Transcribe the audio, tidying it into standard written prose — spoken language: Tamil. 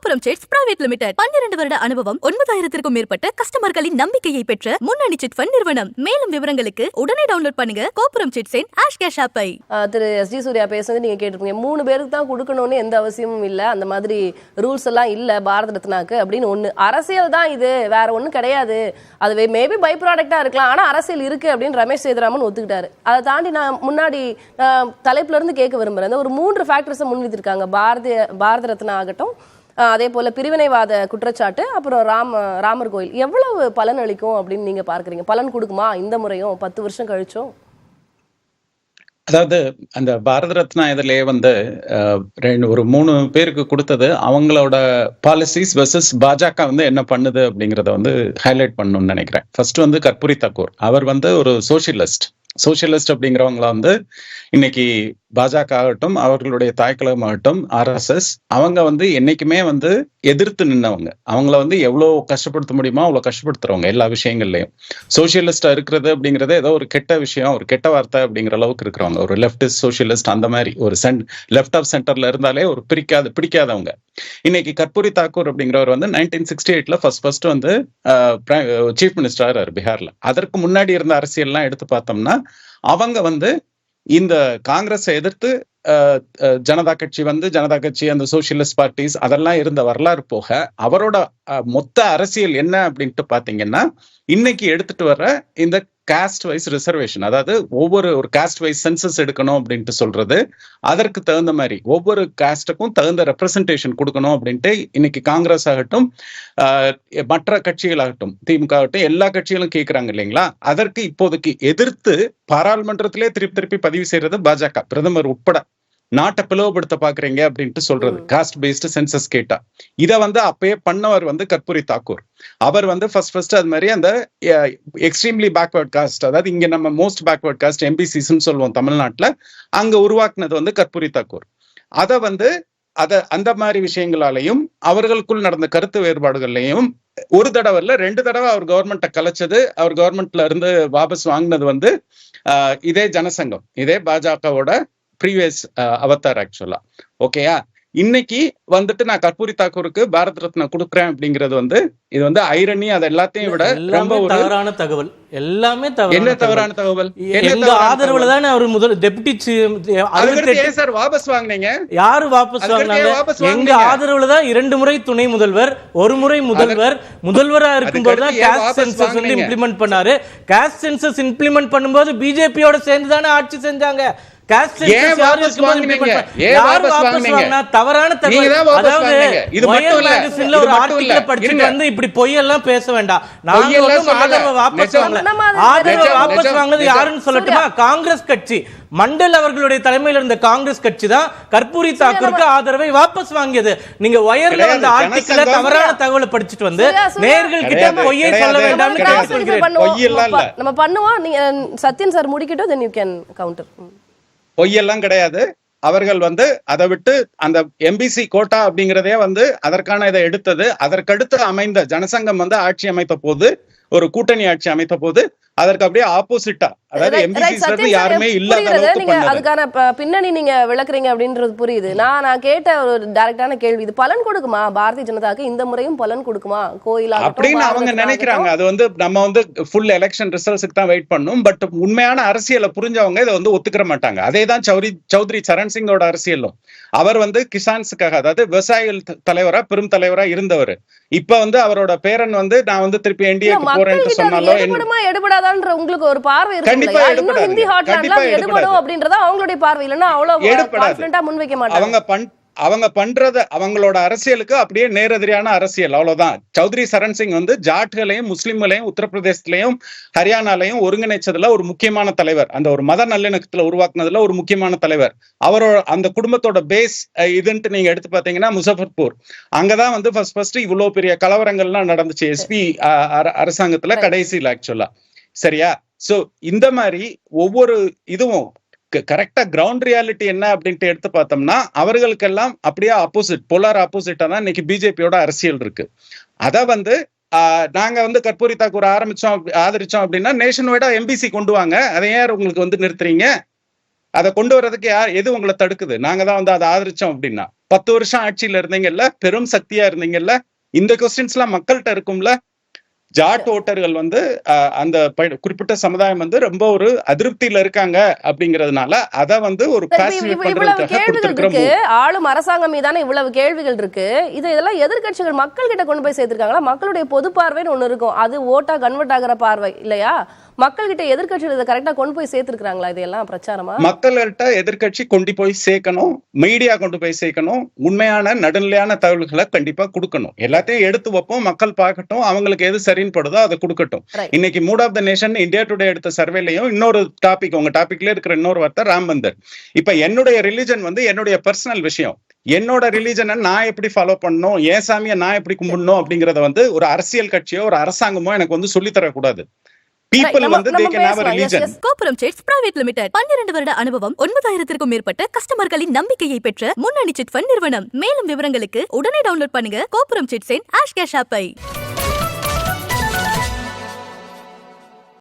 கோபுரம் சிட்ஸ் பிரைவேட் லிமிடெட் 12 வருட அனுபவம் 9000க்கும் மேற்பட்ட கஸ்டமர்களின் நம்பிக்கையை பெற்ற முன்னணி சிட் ஃபண்ட் நிறுவனம். மேலும் விவரங்களுக்கு உடனே டவுன்லோட் பண்ணுங்க கோபுரம் சிட்ஸின் ஆஷ் கேஷ் ஆப்பை. திரு எஸ்.டி. சூர்யா பேசுனது நீங்க கேட்டிருப்பீங்க. 3 பேருக்கு தான் கொடுக்கணும்னு எந்த அவசியமும் இல்ல, அந்த மாதிரி ரூல்ஸ் எல்லாம் இல்ல பாரத ரத்னாக்கு அப்படின்னு ஒண்ணு. அரசியல் தான் இது, வேற ஒண்ணும் கிடையாது. அது மேபி பை ப்ராடக்டா இருக்கலாம், ஆனா அரசியல் இருக்கு அப்படின்னு ரமேஷ் சேதுராமன் ஒத்துக்கிட்டாரு. அதை தாண்டி நான் முன்னாடி தலைப்புல இருந்து கேட்க விரும்புறேன். ஒரு 3 ஃபேக்டர்ஸை முன்வைத்திருக்காங்க. பாரத ரத்னா ஆகட்டும், அதே போல பிரிவினைவாத குற்றச்சாட்டு, அப்புறம் ராமர் கோயில் எவ்வளவு பலன் அளிக்கும் அப்படின்னு நீங்க பார்க்கறீங்க? பலன் கொடுக்குமா இந்த முறையும் 10 வருஷம் கழிச்சும்? அதாவது அந்த பாரத ரத்னா இதுலயே வந்து ஒரு 3 பேருக்கு கொடுத்தது அவங்களோட பாலிசிஸ் வெர்சஸ் பாஜக வந்து என்ன பண்ணுது அப்படிங்கறத வந்து ஹைலைட் பண்ணணும்னு நினைக்கிறேன். ஃபர்ஸ்ட் வந்து கர்பூரி தாக்கூர், அவர் வந்து ஒரு சோசியலிஸ்ட் அப்படிங்கிறவங்கள வந்து இன்னைக்கு பாஜக ஆகட்டும், அவர்களுடைய தாய்க்கழகம் ஆகட்டும், RSS, அவங்க வந்து என்னைக்குமே வந்து எதிர்த்து நின்னவங்க. அவங்கள வந்து எவ்வளவு கஷ்டப்படுத்த முடியுமோ அவ்வளவு கஷ்டப்படுத்துறவங்க எல்லா விஷயங்கள்லயும். சோசியலிஸ்டா இருக்கிறது அப்படிங்கறது ஏதோ ஒரு கெட்ட விஷயம், ஒரு கெட்ட வார்த்தை அப்படிங்கிற அளவுக்கு இருக்கிறவங்க. ஒரு லெப்டிஸ்ட் சோசியலிஸ்ட் அந்த மாதிரி ஒரு லெஃப்ட் ஆஃப் சென்டர்ல இருந்தாலே ஒரு பிடிக்காதவங்க. இன்னைக்கு கர்பூரி தாக்கூர் அப்படிங்கிறவர் வந்து 1968ல ஃபர்ஸ்ட் வந்து சீஃப் மினிஸ்டர் பீகார்ல. அதற்கு முன்னாடி இருந்த அரசியல்லாம் எடுத்து பார்த்தோம்னா அவங்க வந்து இந்த காங்கிரஸை எதிர்த்து ஜனதா கட்சி அந்த சோசியலிஸ்ட் பார்ட்டிஸ் அதெல்லாம் இருந்த வரலாறு போக அவரோட மொத்த அரசியல் என்ன அப்படின்ட்டு பாத்தீங்கன்னா இன்னைக்கு எடுத்துட்டு வர்ற இந்த காஸ்ட் வைஸ் ரிசர்வேஷன், அதாவது ஒவ்வொரு ஒரு காஸ்ட் வைஸ் சென்சஸ் எடுக்கணும் அப்படின்ட்டு சொல்றது, அதற்கு தகுந்த மாதிரி ஒவ்வொரு காஸ்டுக்கும் தகுந்த ரெப்ரசன்டேஷன் கொடுக்கணும் அப்படின்ட்டு இன்னைக்கு காங்கிரஸ் ஆகட்டும், மற்ற கட்சிகளாகட்டும், திமுக ஆகட்டும், எல்லா கட்சிகளும் கேட்கிறாங்க இல்லைங்களா. அதற்கு இப்போதைக்கு எதிர்த்து பாராளுமன்றத்திலே திருப்பி பதிவு செய்யறது பாஜக, பிரதமர் உட்பட. நாட்டை பிளவுபடுத்த பாக்குறீங்க அப்படின்ட்டு சொல்றது காஸ்ட் பேஸ்டு சென்சஸ் கேட்டா. இதை வந்து அப்பயே பண்ணவர் வந்து கர்பூரி தாக்கூர். அவர் வந்து ஃபர்ஸ்ட் அது மாதிரி அந்த எக்ஸ்ட்ரீம்லி பேக்வர்ட் காஸ்ட், அதாவது இங்க நம்ம மோஸ்ட் பேக்வர்ட் காஸ்ட் MBCன்னு சொல்லுவோம் தமிழ்நாட்டுல, அங்க உருவாக்குனது வந்து கர்பூரி தாக்கூர். அதை வந்து அந்த மாதிரி விஷயங்களாலையும் அவர்களுக்குள் நடந்த கருத்து வேறுபாடுகள்லையும் ஒரு தடவை இல்ல 2 தடவை அவர் கவர்மெண்ட்டை கலைச்சது, அவர் கவர்மெண்ட்ல இருந்து வாபஸ் வாங்கினது வந்து இதே ஜனசங்கம், இதே பாஜகவோட ப்ரீவியஸ் அவதார் ஆக்சுவலா. ஓகேயா, இன்னைக்கு வந்துட்டு நான் கர்பூரி தாக்கூருக்கு பாரத் ரத்னா கொடுக்குறேன் அப்படிங்கிறது வந்து இது வந்து ஐரணி. அது எல்லாத்தையும் விட ரொம்ப ஒரு தவறான தகவல். எல்லாமே என்ன தவறான தகவல்? எங்க ஆதரவுல தானே அவர் முதல் டெப்யூட்டி சார் வாபஸ் வாங்குனீங்க. யாரு வாபஸ் வாங்கினாங்க? எங்க ஆதரவுல தான் 2 முறை துணை முதல்வர், 1 முறை முதல்வரா இருக்கும்போது தான் காஸ்ட் சென்சஸ் வந்து இம்ப்ளிமெண்ட் பண்ணாரு. காஸ்ட் சென்சஸ் இம்ப்ளிமெண்ட் பண்ணும்போது பிஜேபியோட சேர்ந்து தானே ஆட்சி செஞ்சாங்க. தவறான இப்படி பொய்யெல்லாம் பேச வேண்டாம். யாருன்னு சொல்லட்டுமா? காங்கிரஸ் கட்சி, மண்டல் அவர்களுடைய தலைமையில் இருந்த காங்கிரஸ் கட்சி தான் கர்பூரி தாக்கூருக்கு ஆதரவை வாபஸ் வாங்கியது. நீங்க வயர்ல வந்த ஆர்டிக்கல்ல தவறான தகவலை படிச்சுட்டு வந்து நேயர்கள் கிட்ட பொய்யை சொல்ல வேண்டாம். நம்ம பண்ணுவோம். நீங்க சத்யன் சார் முடிக்கட்டும், then you can counter. பொய்யெல்லாம் கிடையாது. அவர்கள் வந்து அதை விட்டு அந்த MBC கோட்டா அப்படிங்கிறதே வந்து அதற்கான இதை எடுத்தது. அதற்கடுத்து அமைந்த ஜனசங்கம் வந்து ஆட்சி அமைத்த போது, ஒரு கூட்டணி ஆட்சி அமைத்த போது அதற்கு அப்படியே ஆப்போசிட்டா, அதாவது MBC யாருமே இல்லாத அளவுக்கு அதுக்கான பின்னணி நீங்க விளக்குறீங்க அப்படின்றது புரியுது. நான் கேட்ட ஒரு டைரக்டான கேள்வி, இது பலன் கொடுக்குமா பாரதிய ஜனதாக்கு? இந்த முறையும் பலன் கொடுக்குமா கோயிலா அப்படின்னு அவங்க நினைக்கிறாங்க. அது வந்து நம்ம வந்து ஃபுல் எலெக்ஷன் ரிசல்ட்ஸ்க்கு தான் வெயிட் பண்ணணும். பட் உண்மையான அரசியலை புரிஞ்சவங்க இதை வந்து ஒத்துக்கிற மாட்டாங்க. அதேதான் சௌத்ரி சரண் சிங்கோட அரசியலும். அவர் வந்து கிசான்ஸுக்காக, அதாவது விவசாயிகள் தலைவரா பெரும் தலைவரா இருந்தவர். இப்ப வந்து அவரோட பேரன் வந்து நான் வந்து திருப்பி என்டிஏக்கு போறேன்னு சொன்னாலும் எடுபடாதான்ற உங்களுக்கு ஒரு பார்வை இருக்கு. இன்னும் ஹிந்தி ஹாட்லாண்ட்ல எடுபடும் அப்படின்றத அவங்களுடைய பார்வை இல்லைன்னா அவ்வளவு கான்ஃபிடென்ட்டா முன்வைக்க மாட்டாங்க. அவங்க பண்றது அவங்களோட அரசியலுக்கு அப்படியே நேரெதிரான அரசியல், அவ்வளவுதான். சௌத்ரி சரண் சிங் வந்து ஜாட்களையும் முஸ்லிம்களையும் உத்தரப்பிரதேசத்திலையும் ஹரியானாலையும் ஒருங்கிணைச்சதுல ஒரு முக்கியமான தலைவர். அந்த ஒரு மத நல்லிணக்கத்துல உருவாக்குனதுல ஒரு முக்கியமான தலைவர். அவரோட அந்த குடும்பத்தோட பேஸ் இதுன்ட்டு நீங்க எடுத்து பாத்தீங்கன்னா முசஃபர்பூர். அங்கதான் வந்து ஃபர்ஸ்ட் இவ்வளவு பெரிய கலவரங்கள்லாம் நடந்துச்சு SP அரசாங்கத்துல கடைசியில் ஆக்சுவலா. சரியா? சோ இந்த மாதிரி ஒவ்வொரு இதுவும் கரெக்டா கிரவுண்ட் ரியாலிட்டி என்ன அப்படின்ட்டு எடுத்து பார்த்தோம்னா அவர்களுக்கெல்லாம் அப்படியே ஆப்போசிட், போலார் ஆப்போசிட்டா தான் இன்னைக்கு பிஜேபியோட அரசியல் இருக்கு. அத வந்து நாங்க வந்து கர்பூரி தாக்கூர் ஆதரிச்சோம் அப்படின்னா நேஷன் வைடா MBC கொண்டு வாங்க. அதை ஏன் உங்களுக்கு வந்து நிறுத்துறீங்க? அதை கொண்டு வர்றதுக்கு எது உங்களை தடுக்குது? நாங்க தான் வந்து அதை ஆதரிச்சோம் அப்படின்னா 10 வருஷம் ஆட்சியில இருந்தீங்கல்ல, பெரும் சக்தியா இருந்தீங்கல்ல, இந்த கொஸ்டின்ஸ் எல்லாம் மக்கள்கிட்ட இருக்கும்ல. ஜாட் ஓட்டர்கள் வந்து அந்த குறிப்பிட்ட சமுதாயம் வந்து ரொம்ப ஒரு அதிருப்தியில இருக்காங்க அப்படிங்கறதுனால அத வந்து ஒரு இவ்வளவு கேள்விகள் இருக்கு, ஆளும் அரசாங்கம் மீதான இவ்வளவு கேள்விகள் இருக்கு. இதெல்லாம் எதிர்கட்சிகள் மக்கள் கிட்ட கொண்டு போய் சேர்த்திருக்காங்களா? மக்களுடைய பொது பார்வைன்னு ஒண்ணு இருக்கும், அது ஓட்டா கன்வெர்ட் ஆகிற பார்வை இல்லையா? மக்கள் கிட்ட எதிர்கட்சிகள் இதை கரெக்டா கொண்டு போய் சேர்த்திருக்காங்களா? இதெல்லாம் பிரச்சாரமா? மக்கள்கிட்ட எதிர்கட்சி கொண்டு போய் சேர்க்கணும், மீடியா கொண்டு போய் சேர்க்கணும், உண்மையான நடுநிலையான தகவல்களை கண்டிப்பா கொடுக்கணும். எல்லாத்தையும் எடுத்து வைப்போம், மக்கள் பார்க்கட்டும், அவங்களுக்கு எது சரின்னு படுதோ அதை கொடுக்கட்டும். இன்னைக்கு mood of the nation India today எடுத்த சர்வேலையும் இன்னொரு டாபிக், உங்க டாபிக்ல இருக்கிற இன்னொரு வார்த்தை ராம் மந்திர். இப்ப என்னுடைய ரிலிஜன் வந்து என்னுடைய பர்சனல் விஷயம். என்னோட ரிலிஜனை நான் எப்படி ஃபாலோ பண்ணணும், என் சாமியை நான் எப்படி கும்பிடணும் அப்படிங்கறத வந்து ஒரு அரசியல் கட்சியோ ஒரு அரசாங்கமோ எனக்கு வந்து சொல்லி தரக்கூடாது. People வந்து they can have a religion. கோபுரம் சிட்ஸ் பிரைவேட் லிமிடெட் 12 வருட அனுபவம், 9000க்கும் மேற்பட்ட கஸ்டமர்களின் நம்பிக்கையை பெற்ற முன்னணி சிட் ஃபண்ட் நிறுவனம். மேலும் விவரங்களுக்கு உடனே டவுன்லோட் பண்ணுங்க கோபுரம் சிட்ஸின் ஆஷ் கேஷ் ஆப்பை.